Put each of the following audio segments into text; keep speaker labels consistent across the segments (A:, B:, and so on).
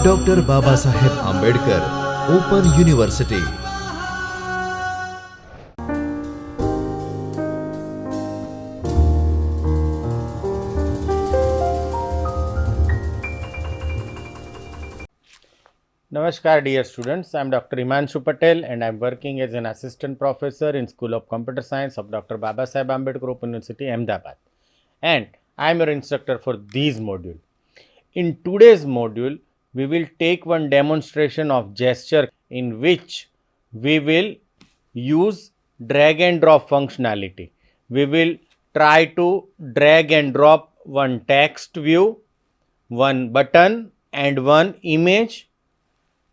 A: Doctor Baba Saheb Ambedkar open university.
B: Namaskar dear students, I am Dr. Himanshu Patel and I am working as an assistant professor in School of Computer Science of Dr. Baba Saheb Ambedkar Open University, Ahmedabad, and I am your instructor for this module. In today's module, we will take one demonstration of gesture in which we will use drag and drop functionality. We will try to drag and drop one text view, one button and one image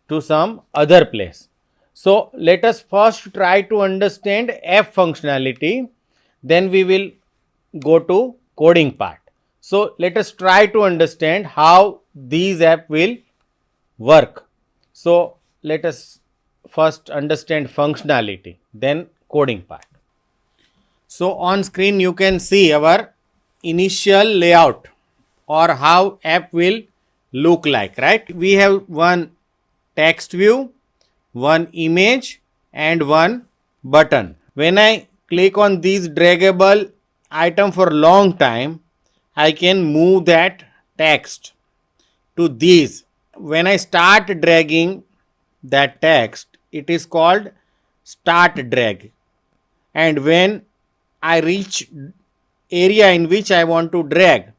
B: to some other place. So, let us first try to understand F functionality, then we will go to coding part. So, let us try to understand how these app will work. So, let us first understand functionality, then coding part. So, on screen you can see our initial layout or how app will look like, right? We have one text view, one image and one button. When I click on this draggable item for long time, I can move that text to these. When I start dragging that text, it is called start drag. And when I reach area in which I want to drag,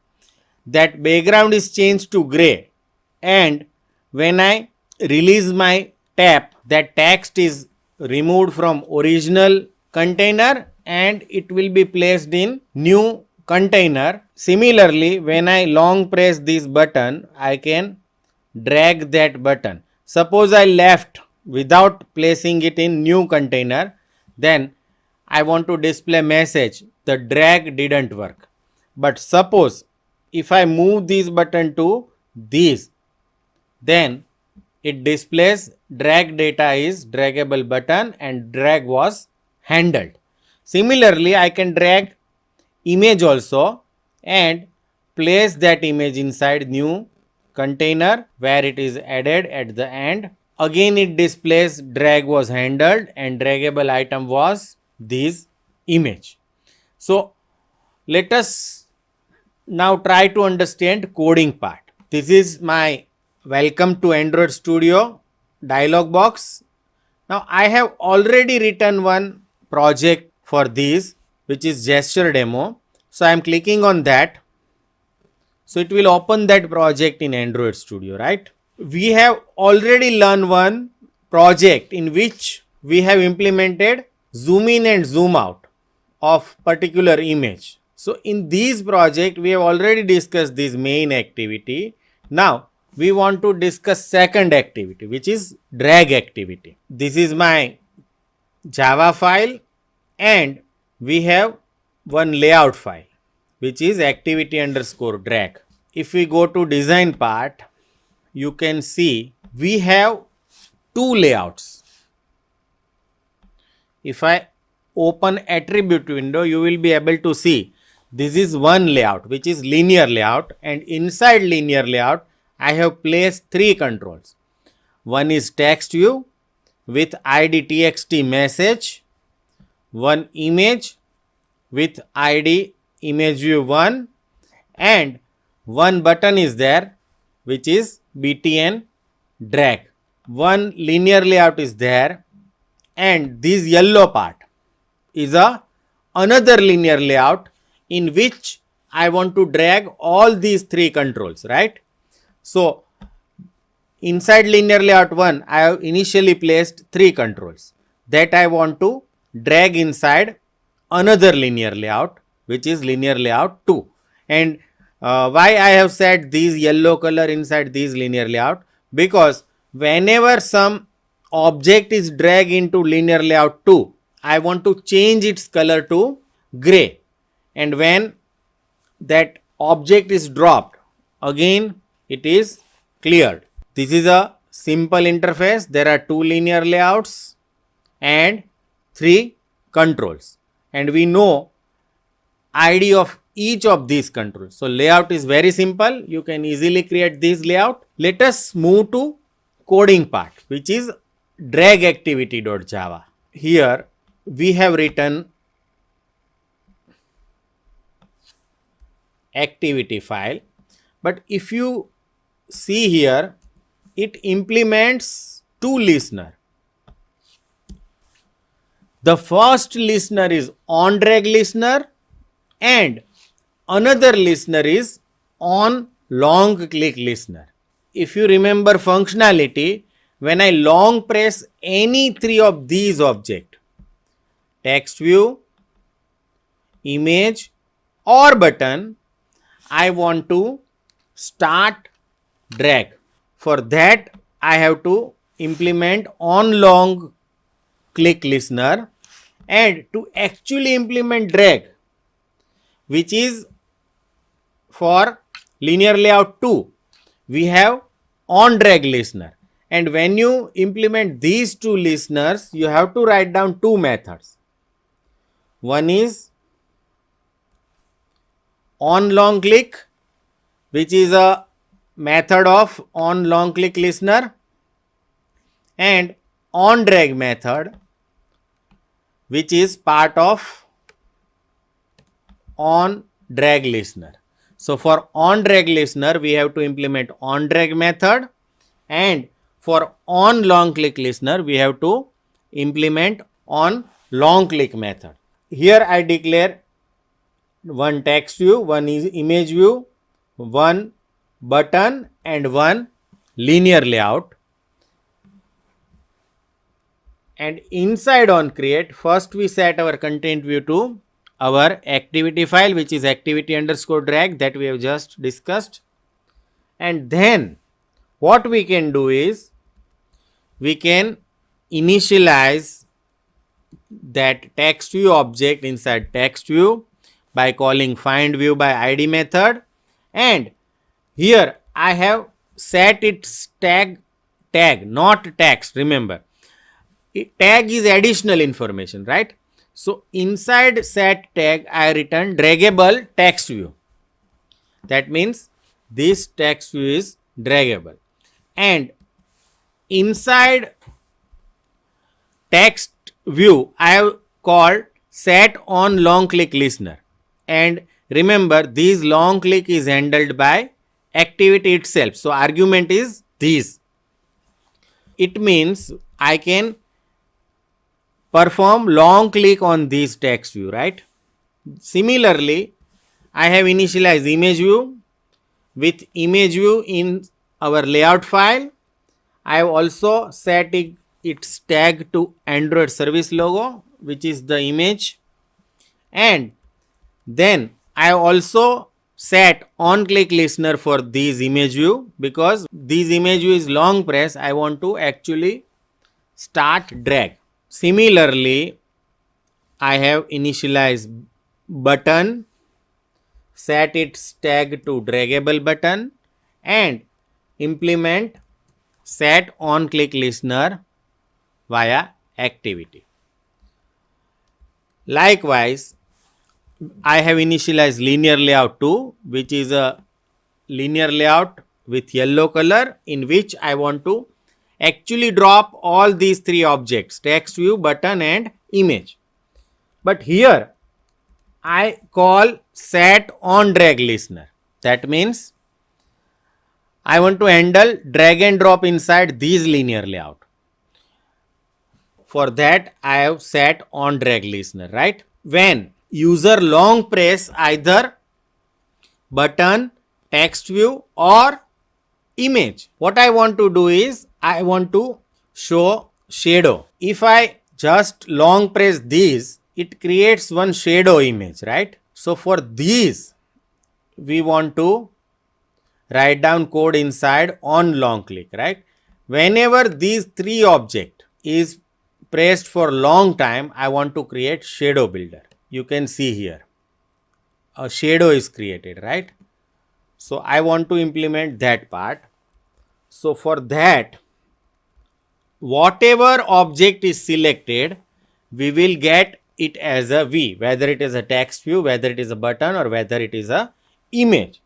B: that background is changed to gray. And when I release my tap, that text is removed from original container and it will be placed in new container. Similarly, when I long press this button, I can drag that button. Suppose I left without placing it in new container, then I want to display message, the drag didn't work. But suppose if I move this button to this, then it displays drag data is draggable button and drag was handled. Similarly, I can drag image also and place that image inside new container where it is added at the end. Again it displays drag was handled and draggable item was this image. So, let us now try to understand coding part. This is my Welcome to Android Studio dialog box. Now I have already written one project for this, which is gesture demo. So I am clicking on that. So it will open that project in Android Studio, right? We have already learned one project in which we have implemented zoom in and zoom out of particular image. So in this project we have already discussed this main activity. Now we want to discuss second activity, which is drag activity. This is my Java file and we have one layout file, which is activity underscore drag. If we go to design part, you can see we have two layouts. If I open attribute window, you will be able to see this is one layout, which is linear layout, and inside linear layout I have placed three controls. One is text view with ID txt message, one image with ID image view 1, and one button is there which is btn drag. One linear layout is there and this yellow part is another linear layout in which I want to drag all these three controls, right? So, inside linear layout 1, I have initially placed three controls that I want to drag inside another linear layout, which is linear layout 2. And why I have set this yellow color inside this linear layout? Because whenever some object is dragged into linear layout 2, I want to change its color to gray. And when that object is dropped, again it is cleared. This is a simple interface. There are two linear layouts and three controls. And we know ID of each of these controls. So layout is very simple. You can easily create this layout. Let us move to coding part, which is drag activity.java. Here we have written activity file, but if you see here, it implements two listener. The first listener is on drag listener and another listener is on long click listener. If you remember functionality, when I long press any three of these objects, text view, image or button, I want to start drag. For that, I have to implement on long click listener, and to actually implement drag, which is for linear layout 2, we have on drag listener. And when you implement these two listeners, you have to write down two methods. One is on long click, which is a method of on long click listener, and on drag method, which is part of on drag listener. So for on drag listener, we have to implement on drag method, and for on long click listener, we have to implement on long click method. Here I declare one text view, one is image view, one button and one linear layout. And inside on create, first we set our content view to our activity file, which is activity underscore drag that we have just discussed. And then what we can do is we can initialize that text view object inside text view by calling find view by id method, and here I have set its tag, not text. Remember, tag is additional information, right? So inside set tag I return draggable text view. That means this text view is draggable, and inside text view I have called set on long click listener, and remember this long click is handled by activity itself. So argument is this. It means I can perform long click on this text view, right? Similarly, I have initialized image view. With image view in our layout file, I have also set its tag to Android service logo, which is the image, and then I have also set on click listener for this image view, because this image view is long press. I want to actually start drag. Similarly, I have initialized button, set its tag to draggable button, and implement set on click listener via activity. Likewise, I have initialized linear layout 2, which is a linear layout with yellow color, in which I want to actually drop all these three objects, text view, button and image. But here I call set on drag listener. That means I want to handle drag and drop inside these linear layout. For that I have set on drag listener, right? When user long press either button, text view or image, what I want to do is I want to show shadow. If I just long press these, it creates one shadow image, right? So for these, we want to write down code inside on long click, right? Whenever these three object is pressed for long time, I want to create shadow builder. You can see here a shadow is created, right? So I want to implement that part. So for that, whatever object is selected, we will get it as a V, whether it is a text view, whether it is a button, or whether it is a image.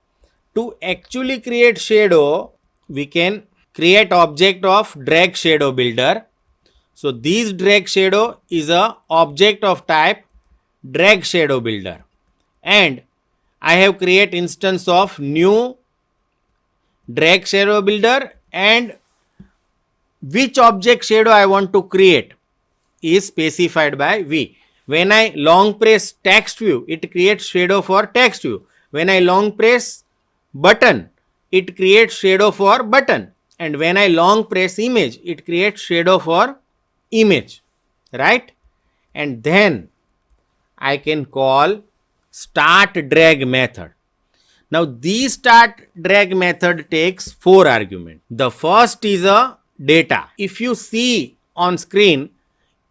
B: To actually create shadow, we can create object of drag shadow builder. So this drag shadow is a object of type drag shadow builder, and I have create instance of new drag shadow builder, and which object shadow I want to create is specified by V. When I long press text view, it creates shadow for text view. When I long press button, it creates shadow for button. And when I long press image, it creates shadow for image, right? And then I can call start drag method. Now this start drag method takes 4 arguments. The first is a data. If you see on screen,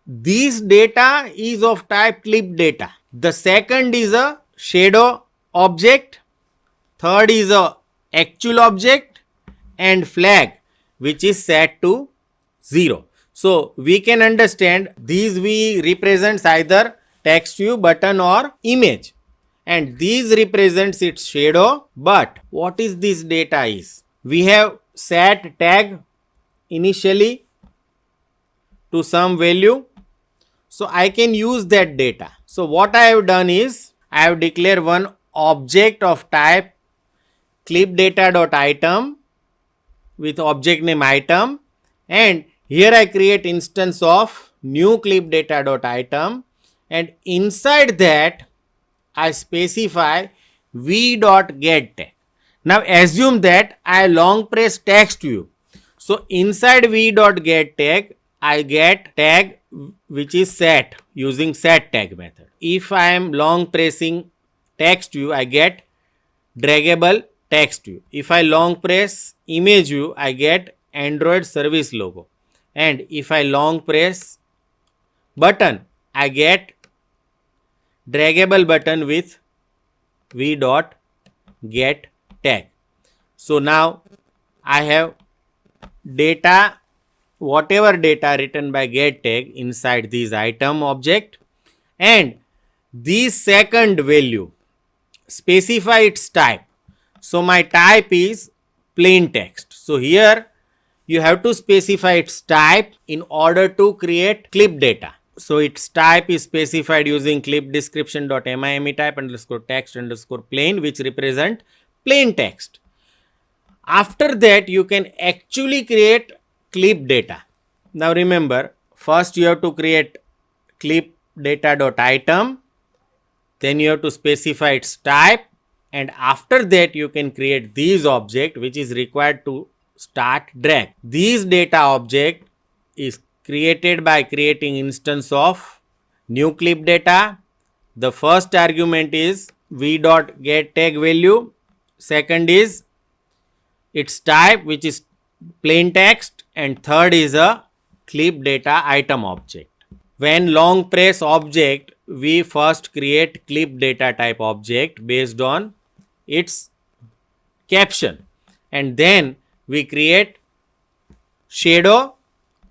B: this data is of type clip data. The second is a shadow object. Third is a actual object, and flag, which is set to 0. So we can understand these V represents either text view, button, or image, and these represents its shadow. But what is this data is? We have set tag initially to some value, so I can use that data. So what I have done is I have declared one object of type clip data.item with object name item, and here I create instance of new clip data.item, and inside that I specify v.getTag. Now assume that I long press text view. So inside v.getTag I get tag which is set using set tag method. If I am long pressing text view, I get draggable text view. If I long press image view, I get Android service logo. And if I long press button, I get draggable button with v.getTag. So now I have data, whatever data written by getTag inside this item object, and this second value specify its type. So my type is plain text. So here you have to specify its type in order to create clip data. So its type is specified using clip description.mime type underscore text underscore plain, which represent plain text. After that you can actually create clip data. Now remember, first you have to create clip data.item, then you have to specify its type, and after that you can create this object which is required to start drag. This data object is created by creating instance of new clip data. The first argument is v.getTag value, second is its type which is plain text, and third is a clip data item object. When long press object, we first create clip data type object based on its caption, and then we create shadow,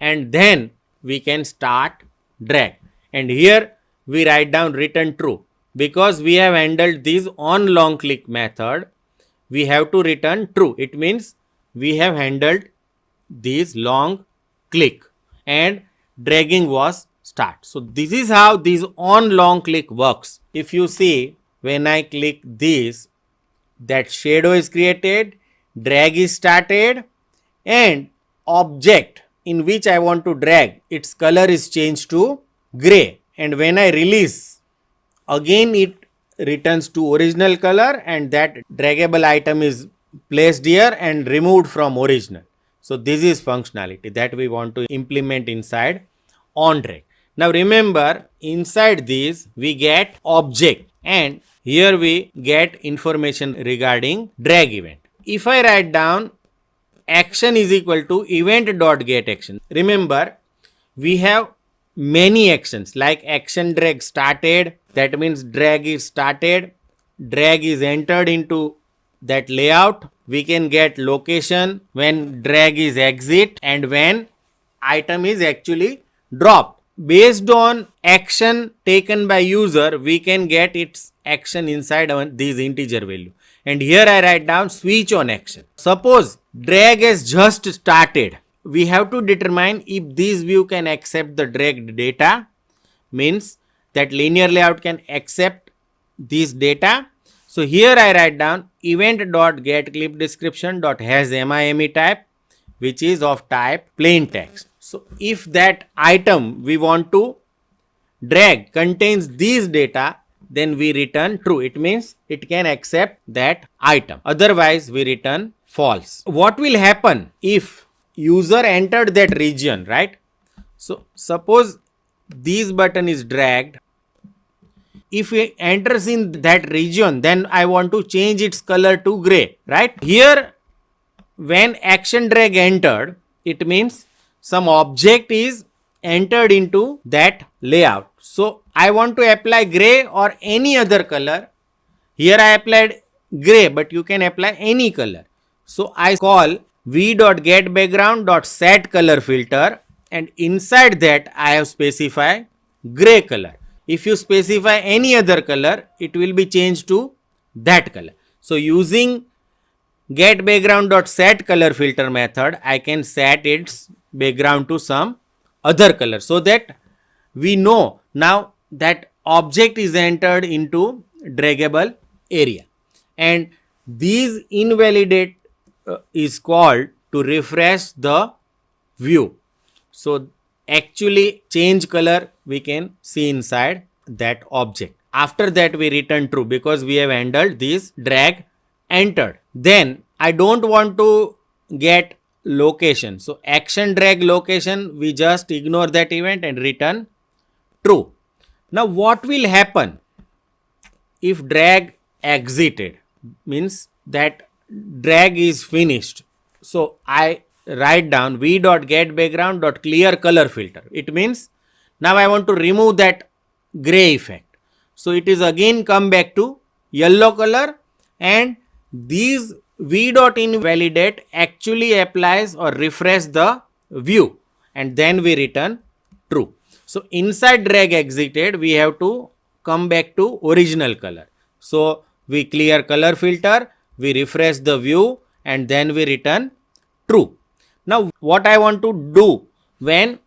B: and then we can start drag. And here we write down return true because we have handled this on long click method. We have to return true. It means we have handled this long click and dragging was start. So this is how this on long click works. If you see, when I click this, that shadow is created, drag is started, and object in which I want to drag, its color is changed to gray, and when I release, again it returns to original color, and that draggable item is placed here and removed from original. So this is functionality that we want to implement inside on drag. Now remember, inside this we get object, and here we get information regarding drag event. If I write down action is equal to event.getAction, remember we have many actions like action drag started, that means drag is started, drag is entered into that layout. We can get location when drag is exit and when item is actually dropped. based on action taken by user, we can get its action inside these integer value. And here I write down switch on action. Suppose drag has just started. We have to determine if this view can accept the dragged data, means that linear layout can accept this data. So here I write down event.getClipDescription.has MIME type, which is of type plain text. So if that item we want to drag contains these data, then we return true. It means it can accept that item. Otherwise, we return false. What will happen if user entered that region, right? So suppose this button is dragged. If it enters in that region, then I want to change its color to gray, right? Here, when action drag entered, it means some object is entered into that layout. So I want to apply gray or any other color. Here I applied gray, but you can apply any color. So I call v.getBackground.setColorFilter, and inside that I have specified gray color. If you specify any other color, it will be changed to that color. So using getBackground.setColorFilter method, I can set its background to some other color, so that we know now that object is entered into draggable area. And these invalidate is called to refresh the view. So actually change color we can see inside that object. After that we return true because we have handled this drag entered. Then I don't want to get location. So action drag location, we just ignore that event and return true. Now what will happen if drag exited? Means that drag is finished. So I write down v.getBackground.clearColorFilter. It means now I want to remove that gray effect. So it is again come back to yellow color, and these v.invalidate actually applies or refresh the view, and then we return true. So inside drag exited, we have to come back to original color. So we clear color filter, we refresh the view, and then we return true. Now what I want to do when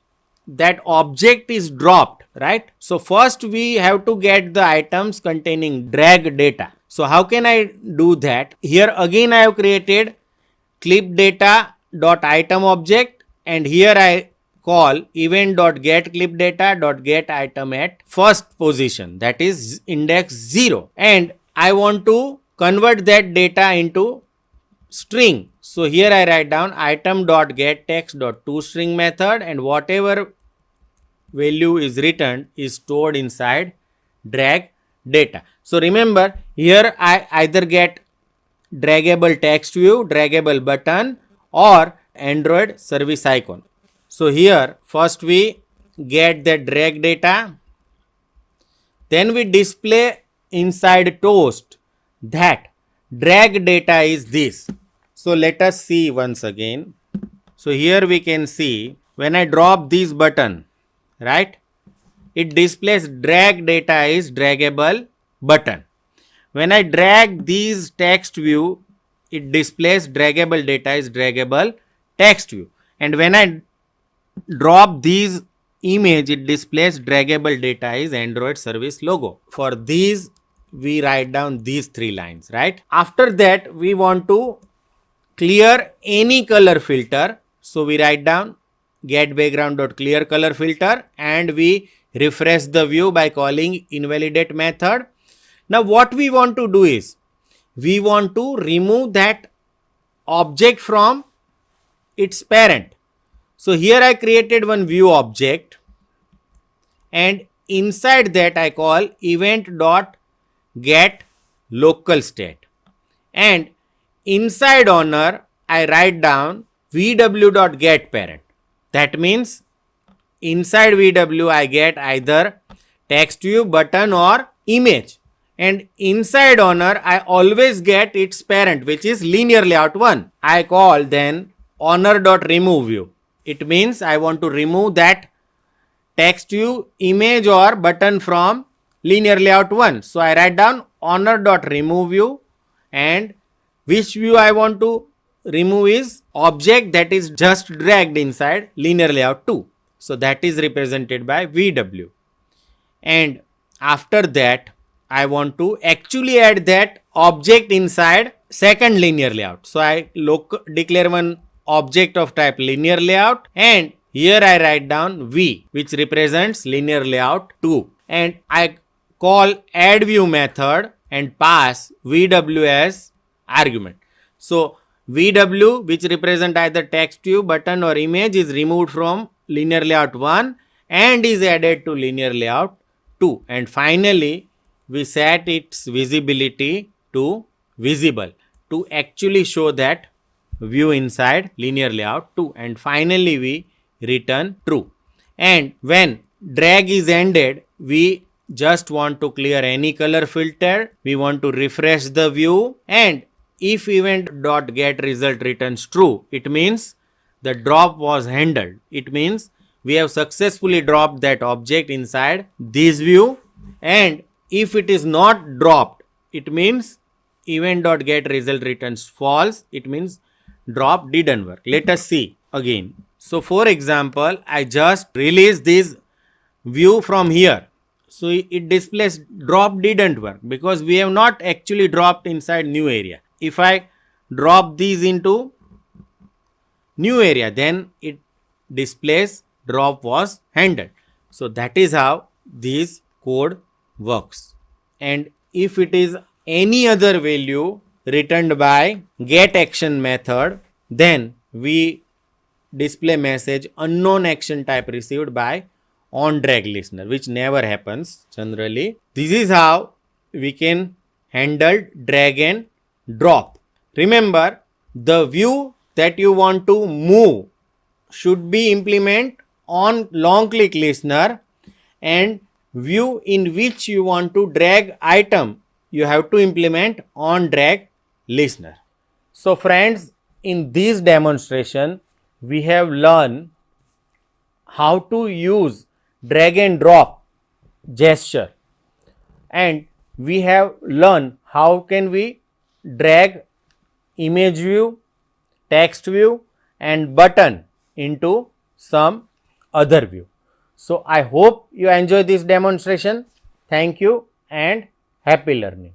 B: that object is dropped, right? So first we have to get the items containing drag data. So how can I do that? Here again I have created clipData.item object, and here I call event.getClipData.getItem at first position, that is index 0, and I want to convert that data into string. So here I write down item.getText.toString method, and whatever value is returned is stored inside drag data. So remember, here I either get draggable text view, draggable button, or Android service icon. So here first we get the drag data, then we display inside toast that drag data is this. So let us see once again. So here we can see when I drop this button, right, it displays drag data is draggable button. When I drag these text view, it displays draggable data is draggable text view. And when I drop these image, it displays draggable data is Android service logo. For these, we write down these 3 lines, right? After that, we want to clear any color filter. So we write down getBackground.clearColorFilter, and we refresh the view by calling invalidate method. Now what we want to do is we want to remove that object from its parent. So here I created one view object, and inside that I call event.getLocalState, and inside owner I write down vw.getParent. That means inside vw I get either text view, button, or image, and inside owner I always get its parent, which is linear layout 1. I call then owner.removeView. It means I want to remove that text view, image or button from linear layout 1. So I write down honor.remove view, and which view I want to remove is object that is just dragged inside linear layout 2. So that is represented by VW. And after that, I want to actually add that object inside second linear layout. So I declare one object of type linear layout, and here I write down V, which represents linear layout 2. And I call add view method and pass VW as argument. So VW, which represent either text view, button or image, is removed from linear layout 1 and is added to linear layout 2. And finally, we set its visibility to visible to actually show that view inside linear layout 2. And finally, we return true. And when drag is ended, we just want to clear any color filter. We want to refresh the view, and if event.getResult returns true, it means the drop was handled. It means we have successfully dropped that object inside this view. And if it is not dropped, it means event.getResult returns false. It means drop didn't work. Let us see again. So for example, I just release this view from here. So it displays drop didn't work because we have not actually dropped inside new area. If I drop these into new area, then it displays drop was handled. So that is how this code works. And if it is any other value returned by getAction method, then we display message unknown action type received by onDragListener, which never happens generally. This is how we can handle drag and drop. Remember, the view that you want to move should be implement on long click listener, and view in which you want to drag item you have to implement on drag listener. So friends, in this demonstration we have learned how to use drag and drop gesture, and we have learned how can we drag image view, text view and button into some other view. So I hope you enjoy this demonstration. Thank you and happy learning.